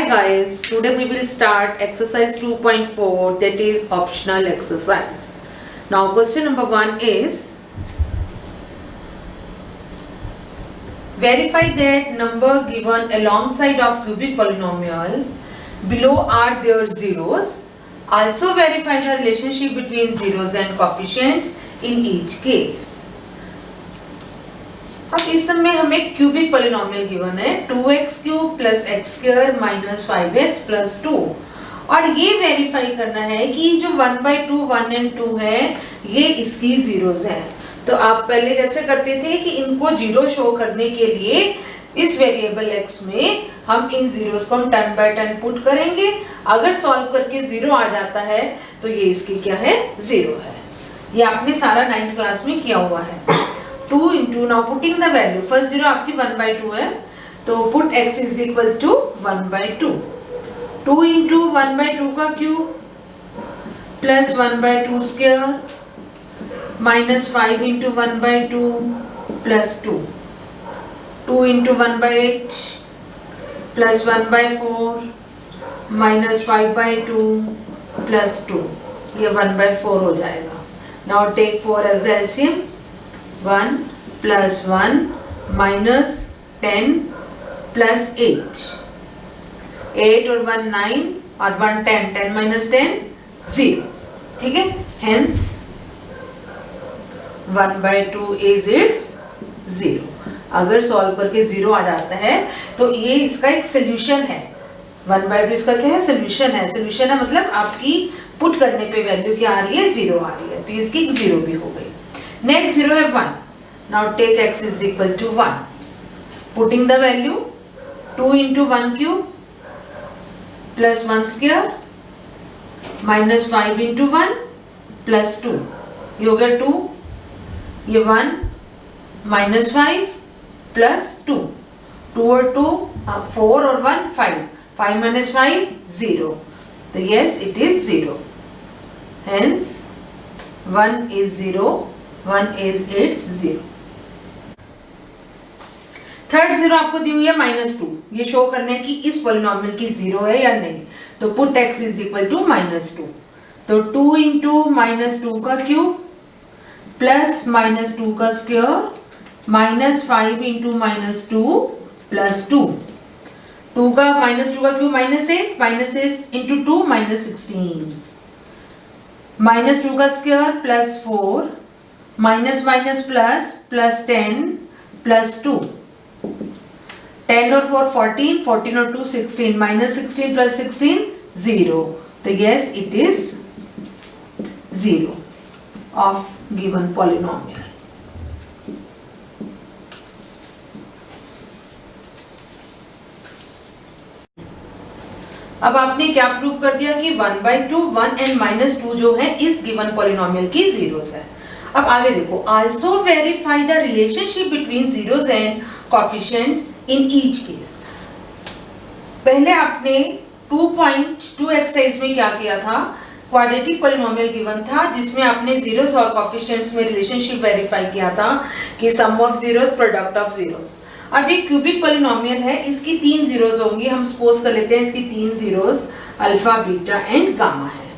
guys, today we will start exercise 2.4, that is optional exercise. Now question number 1 is verify that number given alongside of cubic polynomial below are their zeros. Also verify the relationship between zeros and coefficients in each case. अब इस समय हमें cubic polynomial given है 2x cube plus x square minus 5x plus 2 और ये verify करना है कि जो 1/2 1 एंड 2 है ये इसकी जीरोस हैं। तो आप पहले कैसे करते थे कि इनको जीरो शो करने के लिए इस वेरिएबल x में हम इन जीरोस को हम 10 बाय 10 पुट करेंगे। अगर सॉल्व करके जीरो आ जाता है तो ये इसकी क्या है, जीरो है। ये आपने सारा 9th क्लास में किया हुआ है। 2 into now putting the value, first zero आपकी 1/2 है तो put x is equal to 1/2, 2 into 1/2 का cube plus 1/2 square minus 5 into 1/2 plus 2, 2 into 1/8 plus 1/4 minus 5/2 plus 2, ये 1/4 हो जाएगा। Now take 4 as the LCM, 1 plus 1 minus 10 plus 8, 8 और 1 9 और 1 10, 10 minus 10 0, ठीक है। Hence 1/2 is its 0। अगर सॉल्व करके 0 आ जाता है तो ये इसका एक सोल्यूशन है। 1/2 इसका क्या है, सोल्यूशन है। सोल्यूशन है मतलब आपकी पुट करने पे वैल्यू क्या आ रही है, 0 आ रही है, तो इसकी 0 भी हो गई। नेक्स्ट 0 है 1। Now take x is equal to 1. Putting the value 2 into 1 cube plus 1 square minus 5 into 1 plus 2. ये हो गया 2, ये 1 minus 5 plus 2. 2 और 2 4 और 1 5. 5 minus 5 0. तो yes it is 0. Hence 1 is 0. 1 is its 0। Third 0 आपको दी हुई है -2। ये शो करने की इस पॉलिनोमियल की 0 है या नहीं। तो put x is equal to -2। तो 2 इंटू -2 का क्यूब प्लस -2 का स्क्वायर माइनस 5 इंटू -2 प्लस 2। 2 का -2 का क्यूब -8 इंटू 2 -16 -2 का square plus 4 minus minus plus plus 10 plus 2, 10 और 4 14, 14 और 2 16, माइनस 16 प्लस 16 0। तो yes it is 0 of given polynomial. अब आपने क्या प्रूव कर दिया कि 1/2 1 एंड -2 जो है इस गिवन पॉलिनोमियल की जीरोस है। अब आगे देखो, also verify the relationship between zeros and coefficients in each case। पहले आपने 2.2 एक्सरसाइज में क्या किया था, क्वाड्रेटिक पॉलिनोमियल गिवन था जिसमें आपने जीरोस और कोएफिशिएंट्स में रिलेशनशिप वेरीफाई किया था कि sum of zeros product of zeros. अब ये क्यूबिक पॉलिनोमियल है, इसकी 3 जीरोस होंगी। हम सपोज कर लेते हैं इसकी 3 zeros alpha beta and gamma है।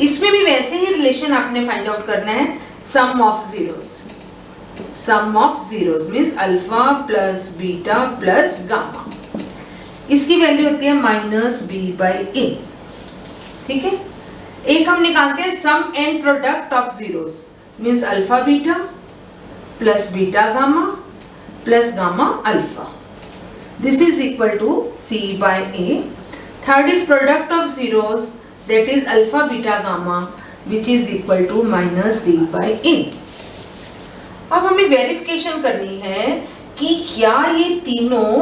इसमें भी वैसे ही रिलेशन आपने फाइंड आउट करना है, sum of zeros means alpha plus beta plus gamma। इसकी वैल्यू होती है -b/a, ठीक है। एक हम निकालते हैं sum and product of zeros means alpha beta plus beta gamma plus gamma alpha, this is equal to c/a। Third is product of zeros that is alpha beta gamma which is equal to -d/a। अब हमें verification करनी है कि क्या ये तीनों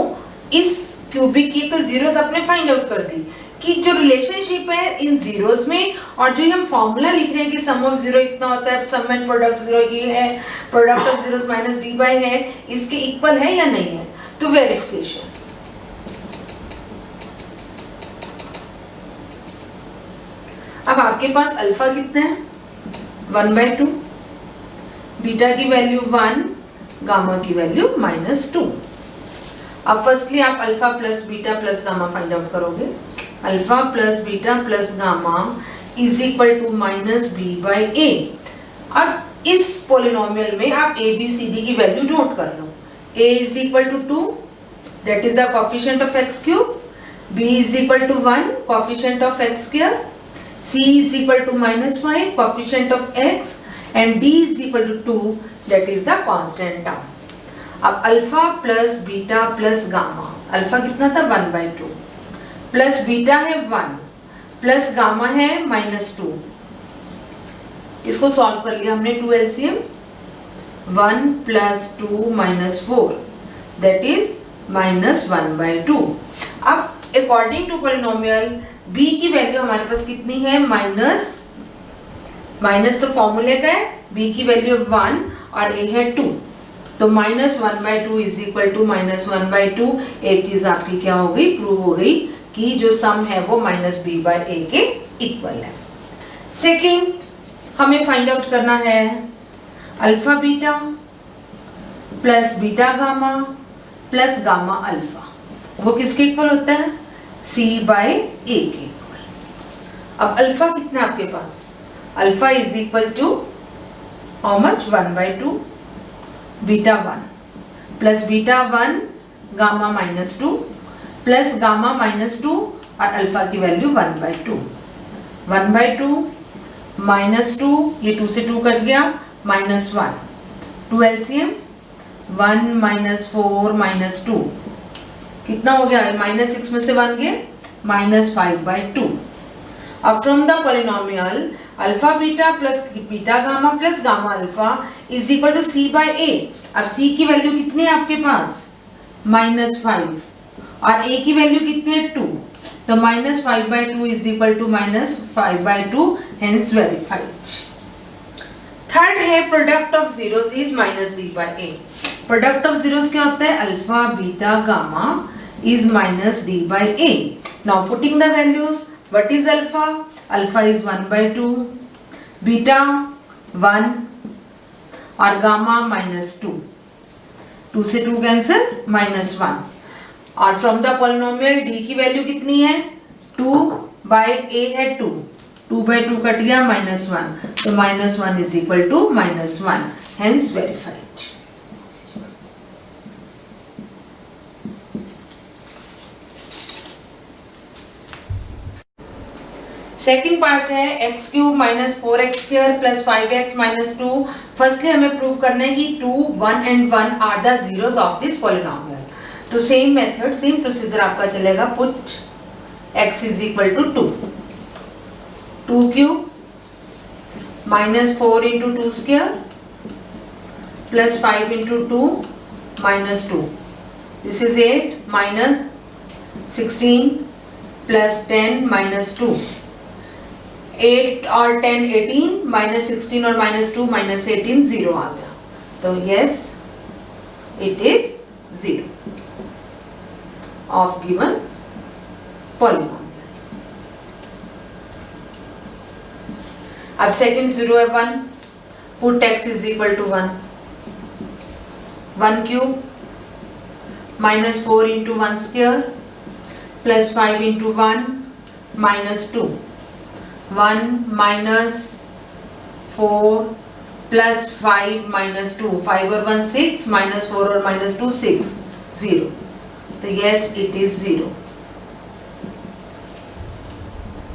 इस cubic की, तो जीरोस अपने फाइंड आउट कर दी कि जो रिलेशनशिप है इन जीरोस में और जो हम फॉर्मूला लिख रहे हैं कि सम ऑफ जीरो इतना होता है, सम एंड प्रोडक्ट जीरो ये है, प्रोडक्ट ऑफ जीरोस -d/a है, इसके इक्वल है या नहीं है। तो वेरिफिकेशन, अब आपके पास अल्फा कितना है 1/2, बीटा की वैल्यू 1, गामा की वैल्यू -2। अब फर्स्टली आप alpha plus beta plus gamma find out करोगे। Alpha plus beta plus gamma is equal to minus B by A. अब इस पॉलिनोमियल में आप ए बी सी डी की वैल्यू नोट कर लो। a is equal to 2, that is the coefficient of x cube, b is equal to 1, coefficient of x square, c इज equal to -5, coefficient of x, and d is equal to 2, that is the constant term. अब alpha plus beta plus gamma, alpha कितना था 1/2, plus beta है 1, plus gamma है -2। इसको solve कर लिया हमने 2 LCM, 1 plus 2 minus 4, that is -1/2। अब अकॉर्डिंग टू पॉलिनोमियल b की वैल्यू हमारे पास कितनी है, माइनस तो फॉर्मूले का है, b की वैल्यू 1 और a है 2, तो -1/2 इज इक्वल टू -1/2। एक चीज आपकी क्या हो गई, प्रूव हो गई कि जो सम है वो -b/a के इक्वल है। सेकंड हमें फाइंड आउट करना है alpha beta plus beta gamma plus gamma alpha, वो किसके इक्वल होता है, c/a के इक्वल। अब अल्फा कितना आपके पास, alpha is equal to how much, 1/2, beta 1 plus beta 1 gamma -2 plus gamma -2 और अल्फा की वैल्यू 1/2, 1/2 -2, ये 2 से 2 कट गया, -1, 2 LCM, 1 -4 -2 कितना हो गया, -6 में से 1 गए, -5/2। अब from the polynomial alpha beta plus beta gamma plus gamma alpha is equal to c/a। अब c की वैल्यू कितनी है आपके पास, -5, और a की वैल्यू कितनी है 2, तो -5/2 is equal to -5/2, hence verified. Third है product of zeros is -d/a। Product of zeros क्या होता है, alpha beta gamma is -d/a। Now putting the values, what is alpha, alpha is 1/2, beta 1 और gamma -2, 2 से 2 cancel, -1, और from the polynomial d की value कितनी है, 2/a है 2, 2/2 कट गया, -1, तो -1 is equal to -1, hence verified. Second part है x³ - 4x² + 5x - 2। फर्स्टली हमें प्रूव करना है कि 2, 1 and 1 are the zeros of this polynomial. तो सेम मेथड, सेम प्रोसीजर आपका चलेगा। Put x is equal to 2, 2³ -4 × 2² + 5 × 2 -2, this is 8 -16 + 10 -2, 8 और 10 18, -16 और -2 -18, 0 आ गया, तो yes it is 0 of given polynomial. अब सेकंड 0 है 1, put x is equal to 1, 1³ -4 × 1² + 5 × 1 -2, 1 -4 + 5 -2, 5 और 1 6, -4 और -2 6, 0, तो yes it is 0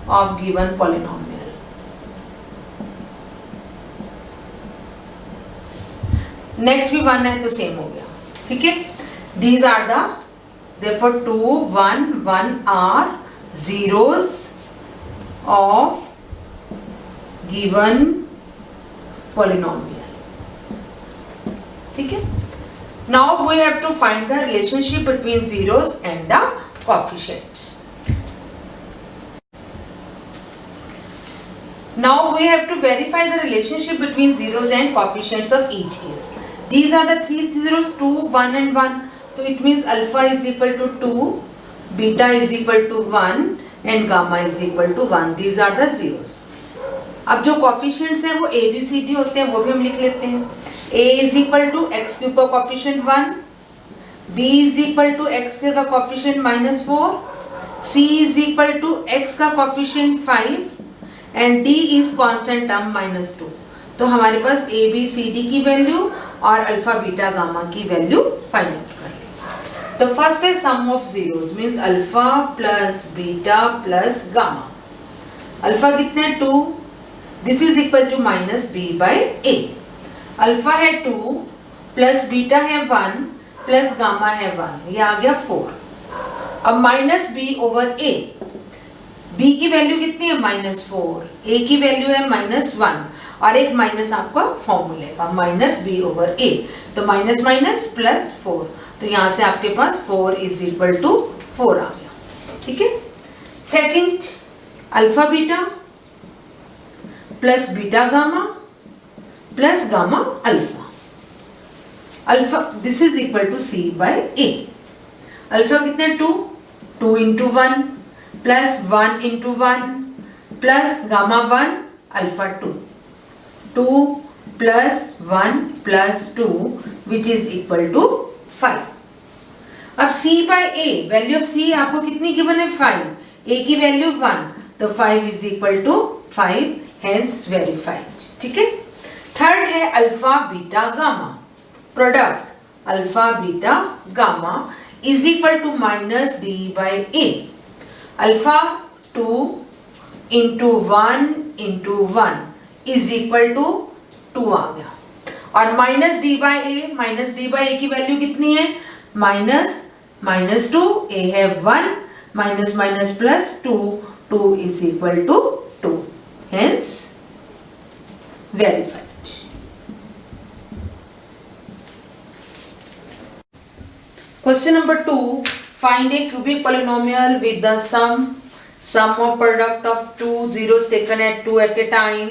of given polynomial. Next भी 1 है तो सेम हो गया, ठीक है। These are the therefore 2, 1, 1 are zeros of given polynomial, ठीक है। Now we have to find the relationship between zeros and the coefficients. Now we have to verify the relationship between zeros and coefficients of each case. These are the three zeros, 2, 1 and 1. So it means alpha is equal to 2, beta is equal to 1 and gamma is equal to 1. These are the zeros. अब जो coefficients हैं वो A, B, C, D होते हैं, वो भी हम लिख लेते हैं। A is equal to x³ का coefficient 1, B is equal to x² का coefficient -4, C is equal to x का coefficient 5 and D is constant term -2। तो हमारे पास A B C D की वैल्यू और अल्फा बीटा गामा की वैल्यू फाइंड आउट कर ली। तो फर्स्ट है sum of zeros means alpha plus beta plus gamma. Alpha कितने 2, this is equal to -b/a। Alpha है 2 प्लस बीटा है 1 प्लस गामा है 1, ये आ गया 4। अब -b/a, b की वैल्यू कितनी है -4, a की वैल्यू है -1 और एक माइनस आपका फॉर्मूले का -b/a, तो माइनस माइनस प्लस 4, तो यहाँ से आपके पास 4 इज इक्वल टू 4 आ गया। ठीक है। Second alpha beta plus beta gamma plus gamma alpha. Alpha this is equal to c/a। Alpha कितने 2 into 1 plus 1 into 1 plus gamma 1 alpha 2 plus 1 plus 2 which is equal to 5। अब c/a, value of c आपको कितनी given है 5, a की value 1, तो 5 is equal to 5, hence verified. ठीक है। Third है alpha beta gamma. Product alpha beta gamma is equal to -d/a। Alpha 2 into 1 into 1 is equal to 2 आ गया, और -d/a की वैल्यू कितनी है -2, a है 1 minus minus plus 2 is equal to 2, hence verified. Question number 2. Find a cubic polynomial with the sum of product of two zeros taken at 2 at a time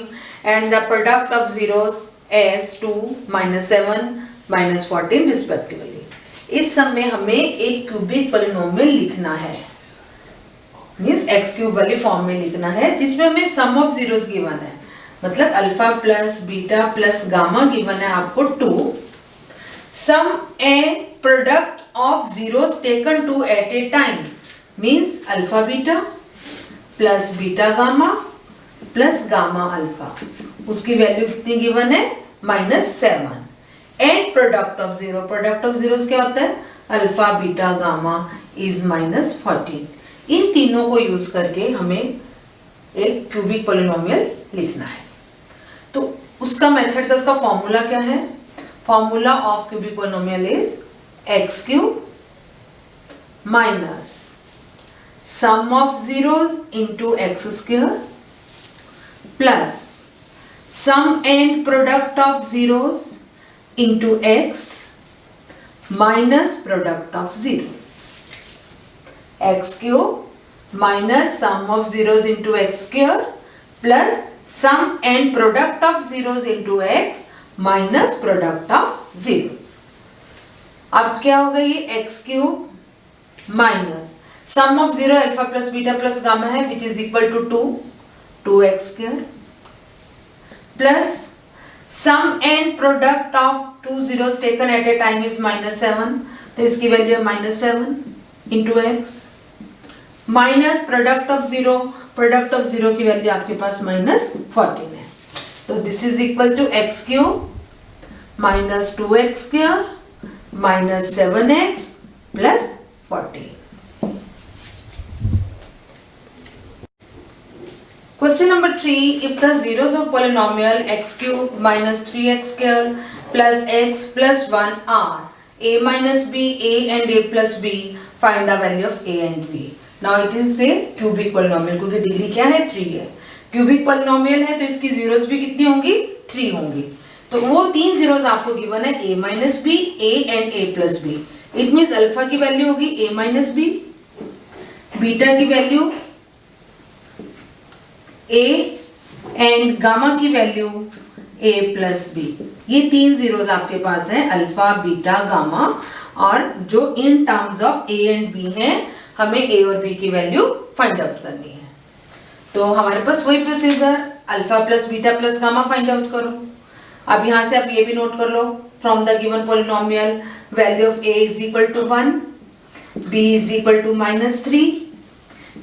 and the product of zeros as 2, -7, -14 respectively. इस सम में हमें एक cubic polynomial लिखना है, means x cube वाली form में लिखना है, जिसमें हमें सम ऑफ जीरोस गिवन है, मतलब alpha plus beta plus gamma given है आपको 2, sum and product of zeros taken 2 at a time means alpha beta plus beta gamma plus gamma alpha, उसकी वैल्यू कितनी गिवन है -7 एंड प्रोडक्ट ऑफ जीरोस क्या होता है अल्फा बीटा गामा इज -14। इन तीनों को यूज करके हमें एक क्यूबिक पोलिनोमियल लिखना है। तो उसका मेथड का, उसका फॉर्मूला क्या है? Formula of cubic polynomial is x cube minus sum of zeros into x square plus sum and product of zeros into x minus product of zeros। x cube minus sum of zeros into x square plus sum and product of zeros into x minus product of zeros। अब क्या होगा ये x cube minus sum of zero alpha plus beta plus gamma है which is equal to 2x square plus sum and product of two zeros taken at a time is -7, तो इसकी value है -7 into x minus product of zero की value आपके पास -14 है, तो this is equal to x cube minus 2x square minus 7x plus 14। Question number 3. If the zeros of polynomial x cube minus 3x square plus x plus 1 are a minus b, a and a plus b, find the value of a and b. Now it is a cubic polynomial, क्योंकि degree क्या है 3 है, cubic polynomial है तो इसकी zeros भी कितनी होंगी 3 होंगी। तो वो 3 जीरोस आपको गिवन है a minus B, a and a plus B. It means alpha की वैल्यू होगी a माइनस बी, बीटा की वैल्यू a एंड गामा की वैल्यू a प्लस बी। ये 3 जीरोस आपके पास हैं अल्फा बीटा गामा, और जो in terms of a and b हैं हमें a और b की वैल्यू फाइंड आउट करनी है। तो हमारे पास वही procedure, alpha plus beta plus gamma find out करो। अब यहां से आप ये भी नोट कर लो, from the given polynomial value of a is equal to 1, b is equal to -3,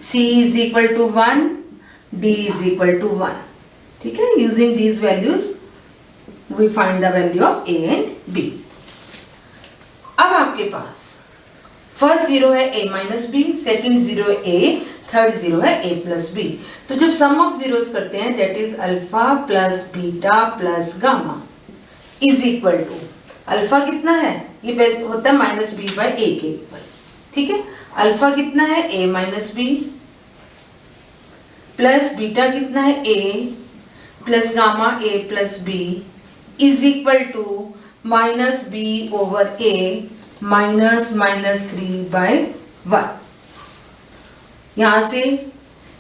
C is equal to 1, D is equal to 1. ठीक है, using these values we find the value of A and B. अब आपके पास first zero है A minus B, second zero है A, third zero है A plus B. तो जब सम ऑफ जीरोस करते हैं that is alpha plus beta plus gamma is equal to, alpha कितना है, ये होता है माइनस बी बाई ए के इक्वल. ठीक है, अल्फा कितना है A minus B plus beta कितना है A plus gamma A plus B is equal to minus B over A minus minus 3 by 1. यहां से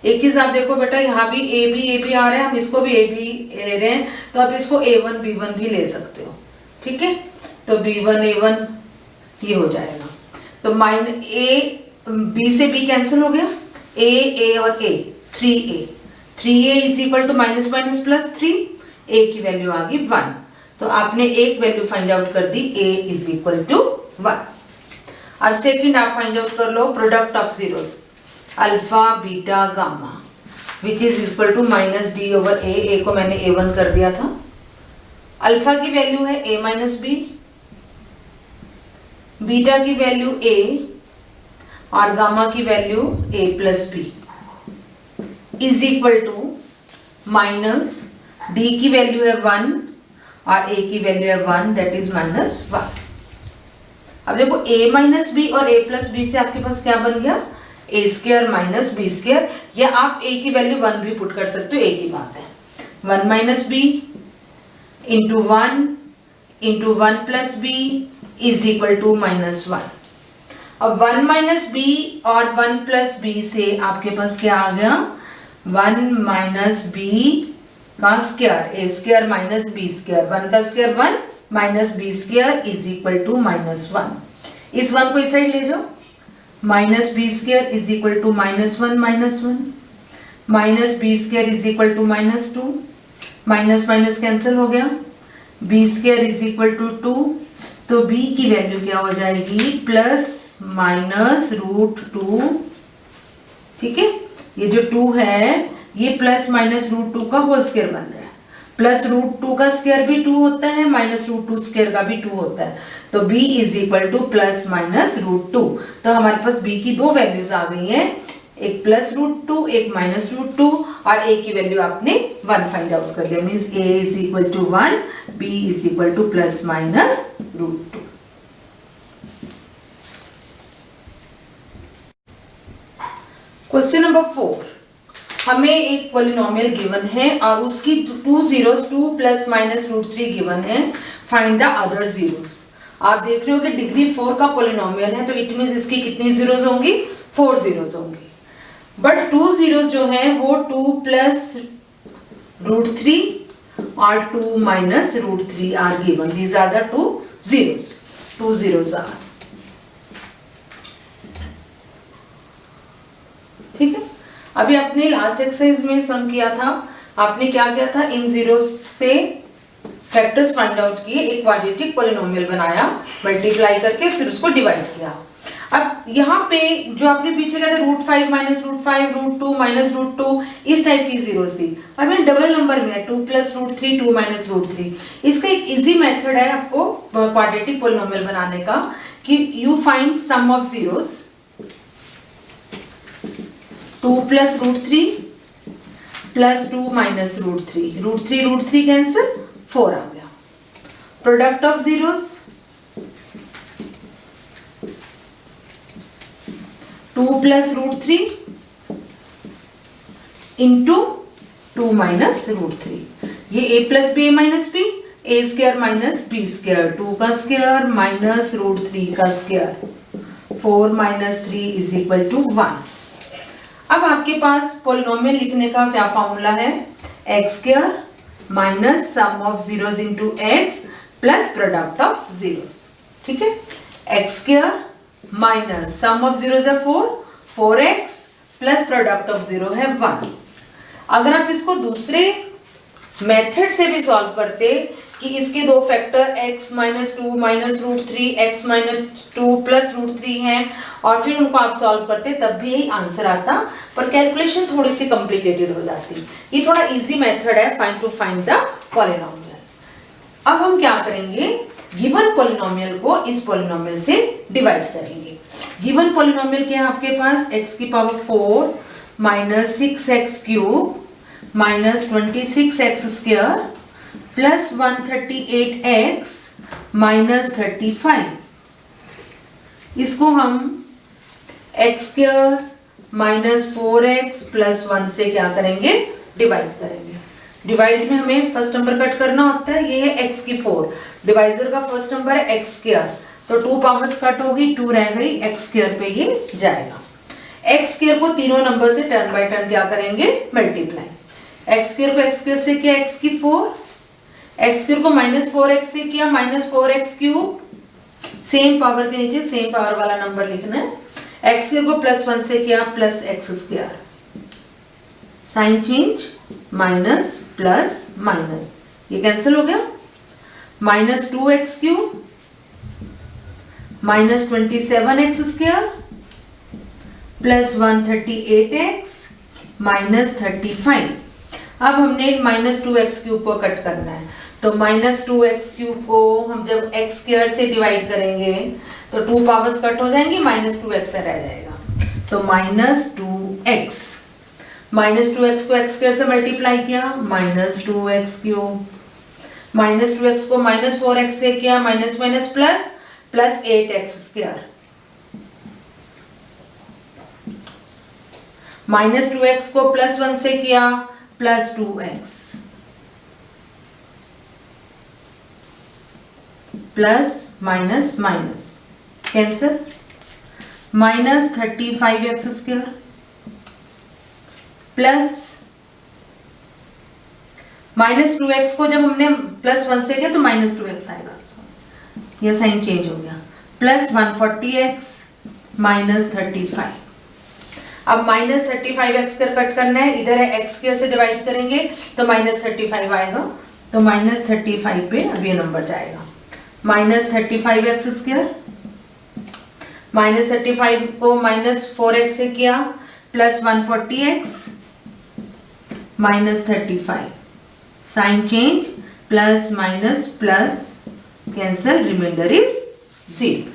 एक चीज आप देखो बेटा, यहाँ भी ए बी आ रहा है, हम इसको भी ए बी ले रहे हैं, तो आप इसको A1 B1 भी ले सकते हो. ठीक है, तो B1 A1 ये हो जाएगा. तो माइन ए बी से बी कैंसिल हो गया, ए और A 3a is equal to minus minus plus 3, A की वैल्यू आ गई 1. तो आपने एक वैल्यू फाइंड आउट कर दी, a इज इक्वल टू 1. अब सेकंड आप फाइंड आउट कर लो product of zeros, alpha beta gamma which is equal to minus D over A को मैंने A1 कर दिया था. अल्फा की वैल्यू है A माइनस बी, बीटा की वैल्यू A और गामा की value A plus B is equal to minus D की वैल्यू है 1 और A की वैल्यू है 1 दैट इज माइनस 1. अब देखो A माइनस बी और A प्लस बी से आपके पास क्या बन गया, A square minus B square, या आप A की वैल्यू 1 भी पुट कर सकते हो, एक ही बात है. 1 minus B into 1 plus B is equal to minus 1. अब 1 माइनस बी और 1 प्लस बी से आपके पास क्या आ गया, 1 माइनस बी का square, A square minus B square, 1 का square 1 minus B square is equal to minus 1. इस 1 को इस साइड ले जाओ, minus B square is equal to minus 1 minus B square is equal to minus 2, minus minus cancel हो गया, B square is equal to 2. तो b की value क्या हो जाएगी, प्लस माइनस रूट 2. ठीक है, ये जो 2 है ये प्लस माइनस रूट 2 का होल स्क्वायर बन रहा है. प्लस रूट 2 का स्क्वायर भी 2 होता है, माइनस रूट 2 स्क्वायर का भी 2 होता है. तो b is equal to plus minus root 2. तो हमारे पास b की दो वैल्यूज आ गई हैं, एक प्लस रूट 2 एक माइनस रूट 2, और a की वैल्यू आपने 1 फाइंड आउट कर दिया. Means a is equal to 1, b is equal to plus minus root 2. Question number 4, हमें एक पॉलिनोमियल गिवन है और उसकी 2 zeros 2 plus minus root 3 given है. Find the other zeros. आप देख रहे हो कि डिग्री 4 का पॉलिनोमियल है, तो इट मींस इसकी कितनी जीरोस होंगी, 4 जीरोस होंगी. बट 2 जीरोस जो हैं वो 2 प्लस रूट 3 और 2 minus root 3 are given. These are the 2 zeros. 2 zeros are. ठीक है, अभी आपने लास्ट एक्सरसाइज में सम किया था, आपने क्या किया था, इन जीरो से फैक्टर्स फाइंड आउट किए, एक क्वाड्रेटिक पॉलिनोमियल बनाया, मल्टीप्लाई करके फिर उसको डिवाइड किया. अब यहाँ पे जो आपने पीछे किया था root 5 minus root 5 root 2 minus root 2 इस टाइप की जीरोस थी. अब ये डबल नंबर में है 2 प्लस रूट 3 2 माइनस रूट 3. इसका एक इजी मेथड है आपको क्वाड्रेटिक पॉलिनोमियल बनाने का, कि you find sum of zeros 2 plus root 3 plus 2 minus root 3, root 3 cancel, 4 आ गया. Product of zeros 2 plus root 3 into 2 minus root 3. ये a plus B minus B, A square minus B square, 2 का square minus root 3 का square, 4 minus 3 is equal to 1. अब आपके पास polynomial लिखने का क्या फॉर्मूला है, x square minus sum of zeros into x plus product of zeros. ठीक है, x square minus sum of zeros है 4x plus product of zero है 1. अगर आप इसको दूसरे मेथड से भी सॉल्व करते कि इसके दो factor x minus two minus root three x minus two plus root three हैं और फिर उनको आप सॉल्व करते तब भी यही आंसर आता, पर कैलकुलेशन थोड़ी सी कॉम्प्लिकेटेड हो जाती। ये थोड़ा इजी मेथड है फाइंड द पॉलिनोमियल। अब हम क्या करेंगे, गिवन पॉलिनोमियल को इस पॉलिनोमियल से डिवाइड करेंगे। गिवन पॉलिनोमियल क्या है आपके पास, x की power 4 minus 6x cube minus 26x square plus 138x minus 35। इसको हम x square minus 4x plus 1 से क्या करेंगे, डिवाइड करेंगे। डिवाइड में हमें फर्स्ट नंबर कट करना होता है, ये है x की 4, डिवाइजर का फर्स्ट नंबर है x स्क्वायर, तो 2 पावर्स कट होगी, 2 रह गई, x स्क्वायर पे ये जाएगा। x स्क्वायर को तीनों नंबर से टर्न बाय टर्न क्या करेंगे, मल्टीप्लाई। x स्क्वायर को x स्क्वायर से किया x की 4, x स्क्वायर को माइनस 4x से किया minus 4x cube, same power के नीचे सेम पावर वाला नंबर लिखना है। x स्क्वायर को प्लस 1 से किया plus x square, sign change, minus plus minus, ये कैंसिल हो गया, minus 2x cube minus 27x square plus 138x minus 35। अब हमने माइनस 2x क्यूब को कट करना है, तो माइनस 2x क्यूब को हम जब x स्क्वायर से डिवाइड करेंगे तो 2 पावर्स कट हो जाएंगे, माइनस 2x रह जाएगा, तो माइनस 2x। माइनस 2x को x स्क्वायर से मल्टीप्लाई किया minus 2x cube, minus 2x को माइनस 4x से किया minus minus plus plus 8x square, minus 2x को प्लस 1 से किया plus 2x plus minus minus cancel, minus 35x square plus minus 2x को जब हमने प्लस 1 से किया तो माइनस 2x आएगा, यह साइन चेंज हो गया, प्लस 140x माइनस 35। अब माइनस 35x कर कट करना है, इधर है x स्क्वायर से डिवाइड करेंगे तो माइनस 35 आएगा, तो माइनस 35 पे अब ये नंबर जाएगा, माइनस 35x स्क्वायर, माइनस 35 को माइनस 4x से किया plus 140x minus 35, sign change, plus minus plus cancel, remainder is 0।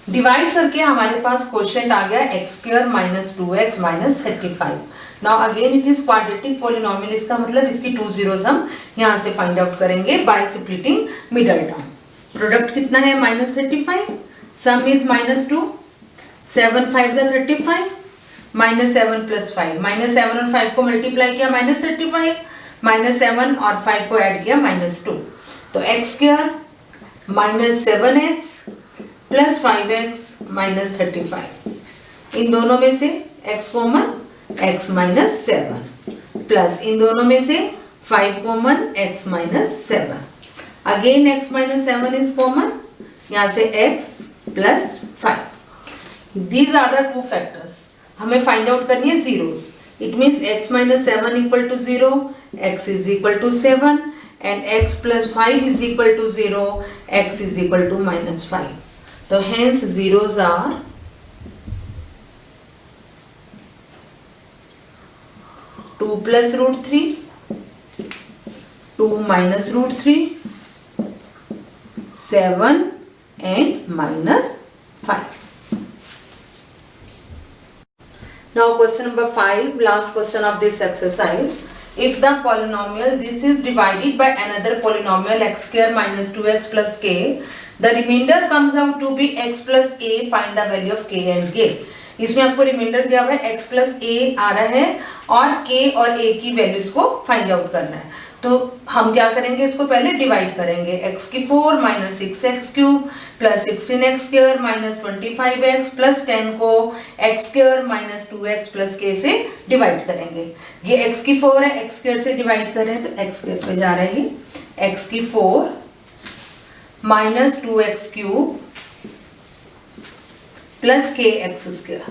Divide करके हमारे पास क्वोशिएंट आ गया x square minus 2x minus 35। Now again it is quadratic polynomial, इसका मतलब इसकी 2 zeros हम यहाँ से फाइंड आउट करेंगे by splitting middle term. Product कितना है माइनस 35, सम इज माइनस 2, 7 5 जा 35, माइनस 7 प्लस 5, माइनस 7 और 5 को मल्टीप्लाई किया माइनस 35, माइनस 7 और 5 को ऐड किया माइनस 2, तो x square minus 7x plus 5x minus 35, इन दोनों में से x common, x minus 7 plus इन दोनों में से 5 common, x minus 7, again x minus 7 is common, यहाँ से x plus 5। These are the 2 factors, हमें फाइंड आउट करनी है zeros, it means x minus 7 equal to 0, x is equal to 7 and x plus 5 is equal to 0, x is equal to minus 5, तो hence zeros are 2 plus root 3, 2 minus root 3, 7 and minus 5. Now question number 5, last question of this exercise. If the polynomial this is divided by another polynomial x square minus 2x plus k, the remainder comes out to be x plus a, find the value of k and k. इसमें आपको reminder दिया हुआ है x plus a आ रहा है और k और a की वैल्यूज को फाइंड आउट करना है। तो हम क्या करेंगे, इसको पहले डिवाइड करेंगे, x की 4 minus 6x cube plus 16x square minus 25x plus 10 को x square minus 2x plus k से डिवाइड करेंगे। ये x की 4 है, x स्क्वायर से डिवाइड कर रहे हैं तो x स्क्वायर पे जा रही है, x की 4 minus 2x cube plus k x square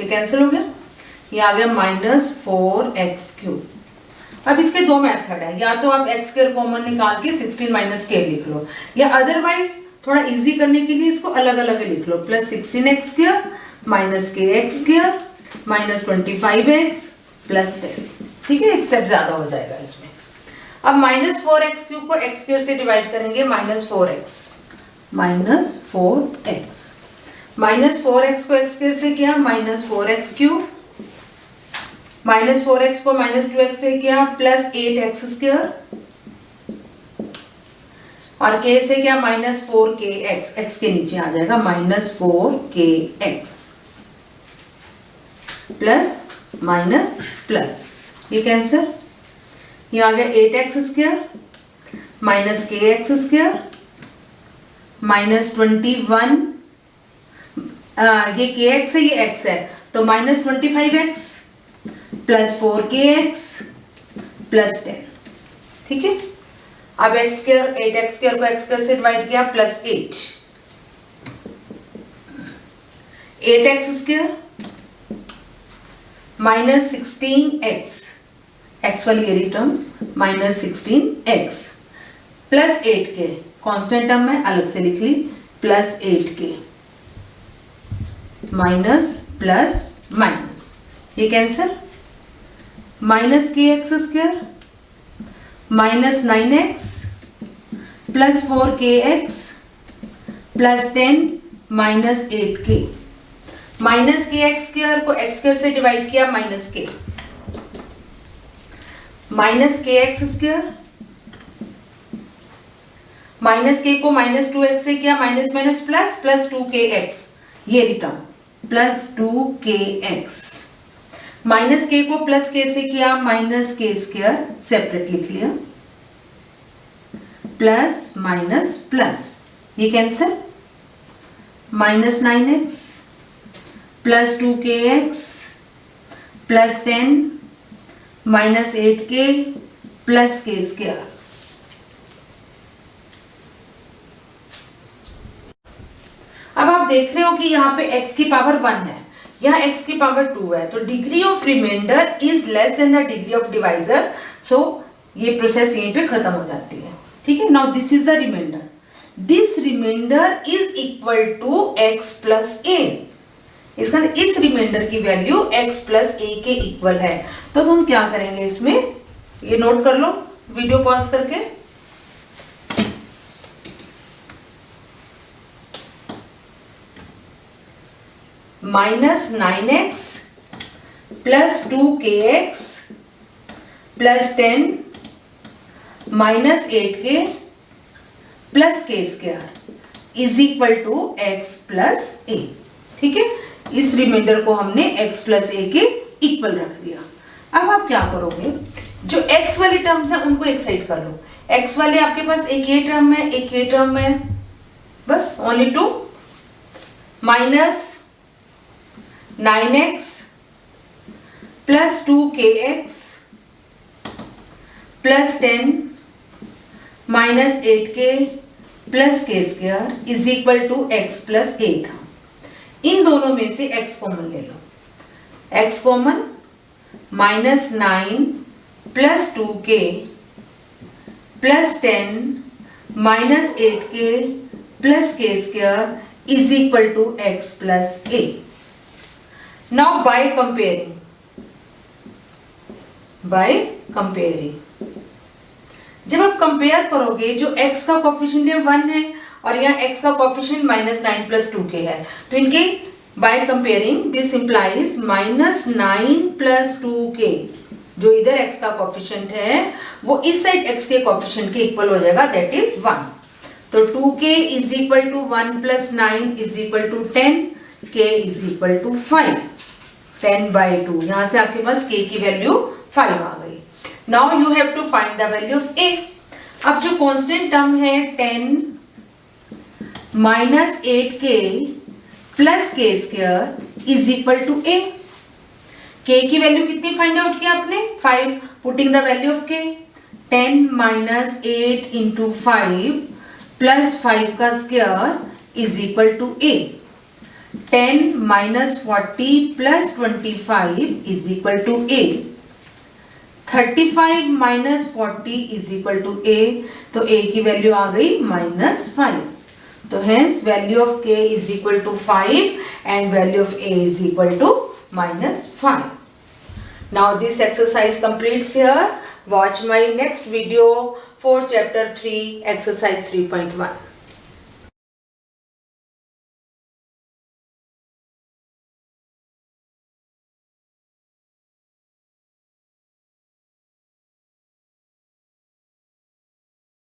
ये कैंसिल हो गया, ये आ गया -4x³। अब इसके दो मेथड है, या तो आप x² कॉमन निकाल के 16 माइनस k लिख लो, या अदरवाइज थोड़ा इजी करने के लिए इसको अलग अलग लिख लो, +16x² - kx² -25x + 10। ठीक है, एक स्टेप ज्यादा हो जाएगा इसमें। अब -4x³ को x² से डिवाइड करेंगे, -4x -4x को x² से किया -4x³ -4x को -2x से किया +8x² और k से क्या -4kx, x के नीचे आ जाएगा -4kx प्लस ये कैंसर, ये आ गया 8x² -kx² -21, ये kx है ये x है तो -25x +4kx +10। ठीक है, अब x² 8x² को x² से डिवाइड किया +8 8x² -16x, x वाली ये term -16x +8k, constant term है अलग से लिख ली, +8k माइनस ये cancer, -kx² -9x +4kx +10 -8k, -kx² को x² से डिवाइड किया -k, -kx² -k को -2x से किया माइनस +2kx, ये रिटर्न +2kx, -k को +k से किया -k² सेपरेट लिख लिया, प्लस ये cancel, -9x +2kx +10 -8k +k²। अब आप देख रहे हो कि यहाँ पे x की पावर 1 है, यहाँ x की पावर 2 है, तो degree of remainder is less than the degree of divisor, so ये प्रोसेस यहीं पे खत्म हो जाती है। ठीक है, now this is the remainder, this remainder is equal to x + a, इसका इस रिमाइंडर की वैल्यू x + a के इक्वल है। तो हम क्या करेंगे इसमें, ये नोट कर लो वीडियो पॉज करके, -9x +2kx +10 -8k +k² is equal to x + a। ठीक है, इस रिमाइंडर को हमने x + a के इक्वल रख दिया। अब आप क्या करोगे, जो x वाली टर्म्स है उनको एक साइड कर लो, x वाले आपके पास एक ये टर्म है एक ये टर्म है, बस only two, -9x +2kx +10 -8k +k² is equal to x + a था। इन दोनों में से x कॉमन ले लो, x common -9 +2k +10 -8k +k² is equal to x + a। Now by comparing, जब आप कंपेयर करोगे, जो x का कोफिशिएंट है 1 है और यहाँ x का कोफिशिएंट -9 + 2k है, तो इनके by comparing this implies -9 + 2k, जो इधर x का कोफिशिएंट है वो इस साइड x के कोफिशिएंट के इक्वल हो जाएगा, दैट इज 1। तो 2k is equal to 1 + 9 is equal to 10, k is equal to 5, 10/2, यहां से आपके पास k की वैल्यू 5 आ गई। Now you have to find the value of a। अब जो कांस्टेंट टर्म है 10 -8k +k² is equal to a, k की वैल्यू कितनी फाइंड आउट किया आपने, 5, putting the value of k, 10 - 8 × 5 + 5 का square is equal to a, 10 minus 40 plus 25 is equal to A. 35 minus 40 is equal to A. तो A की value आ गई -5. तो hence value of K is equal to 5 and value of A is equal to -5. Now this exercise completes here. Watch my next video for chapter 3 exercise 3.1.